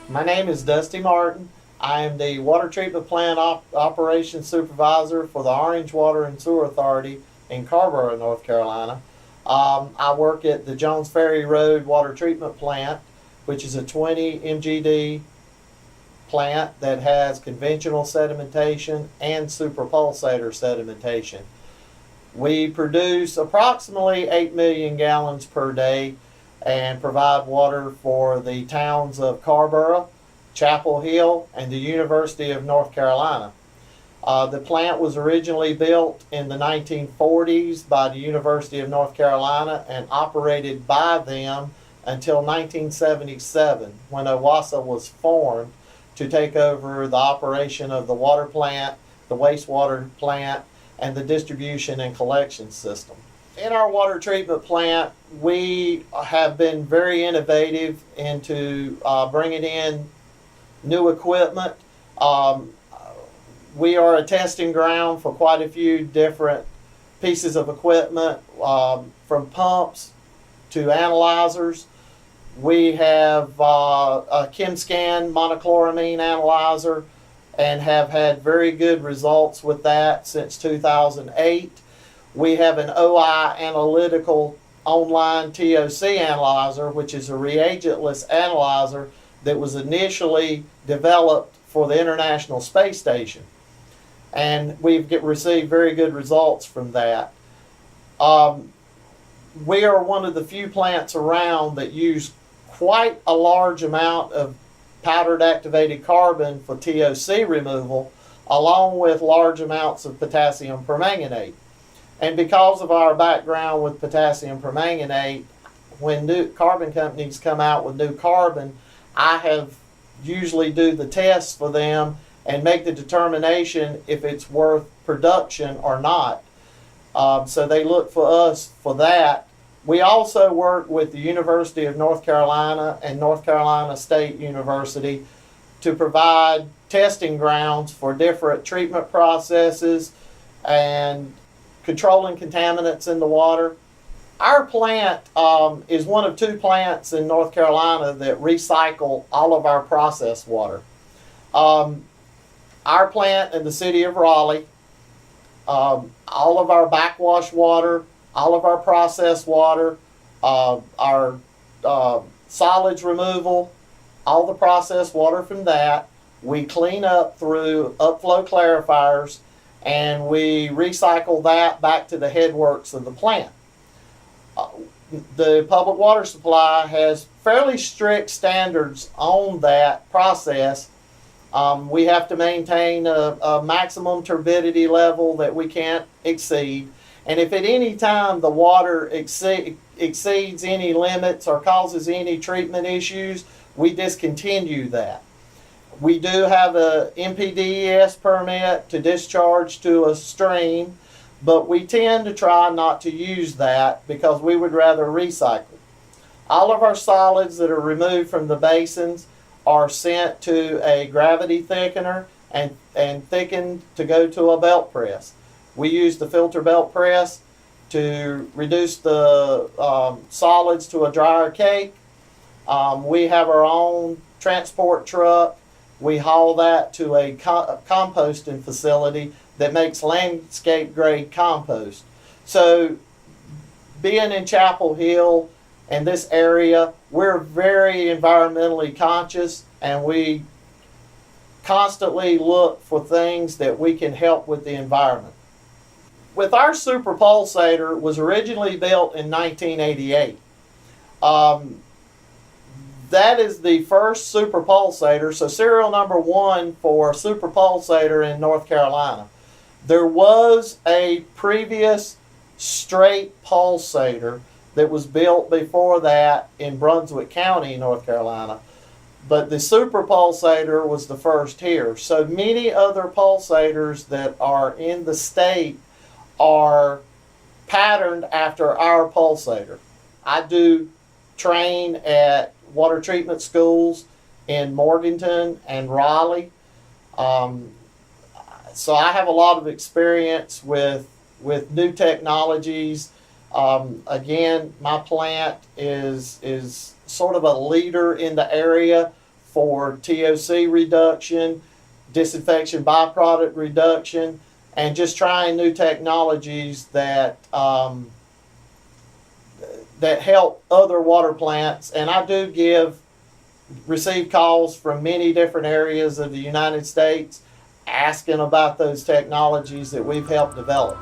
My name is Dusty Martin. I am the Water Treatment Plant Operations Supervisor for the Orange Water and Sewer Authority in Carrboro, North Carolina. I work at the Jones Ferry Road Water Treatment Plant, which is a 20 MGD plant that has conventional sedimentation and superpulsator sedimentation. We produce approximately 8 million gallons per day and provide water for the towns of Carrboro, Chapel Hill, and the University of North Carolina. The plant was originally built in the 1940s by the University of North Carolina and operated by them until 1977, when WSO was formed to take over the operation of the water plant, the wastewater plant, and the distribution and collection system. In our water treatment plant, we have been very innovative into bringing in new equipment. We are a testing ground for quite a few different pieces of equipment, from pumps to analyzers. We have a ChemScan monochloramine analyzer and have had very good results with that since 2008. We have an OI analytical online TOC analyzer, which is a reagentless analyzer that was initially developed for the International Space Station. And we've received very good results from that. We are one of the few plants around that use quite a large amount of powdered activated carbon for TOC removal, along with large amounts of potassium permanganate. And because of our background with potassium permanganate, when new carbon companies come out with new carbon, I have usually do the tests for them and make the determination if it's worth production or not. So they look for us for that. We also work with the University of North Carolina and North Carolina State University to provide testing grounds for different treatment processes and controlling contaminants in the water. Our plant is one of two plants in North Carolina that recycle all of our processed water. Our plant in the city of Raleigh, all of our backwash water, all of our processed water, our solids removal, all the processed water from that, we clean up through upflow clarifiers, and we recycle that back to the headworks of the plant. The public water supply has fairly strict standards on that process. We have to maintain a maximum turbidity level that we can't exceed. And if at any time the water exceeds any limits or causes any treatment issues, we discontinue that. We do have a MPDES permit to discharge to a stream, but we tend to try not to use that because we would rather recycle. All of our solids that are removed from the basins are sent to a gravity thickener and thickened to go to a belt press. We use the filter belt press to reduce the solids to a drier cake. We have our own transport truck. We haul that to a composting facility that makes landscape grade compost. So being in Chapel Hill and this area, we're very environmentally conscious, and we constantly look for things that we can help with the environment. With our superpulsator, was originally built in 1988. That is the first superpulsator, so serial number 1 for superpulsator in North Carolina. There was a previous straight pulsator that was built before that in Brunswick County, North Carolina, but the superpulsator was the first here. So many other pulsators that are in the state are patterned after our pulsator. I do train at water treatment schools in Morganton and Raleigh. So I have a lot of experience with new technologies. Again, my plant is sort of a leader in the area for TOC reduction, disinfection byproduct reduction, and just trying new technologies that that help other water plants. And I do receive calls from many different areas of the United States asking about those technologies that we've helped develop.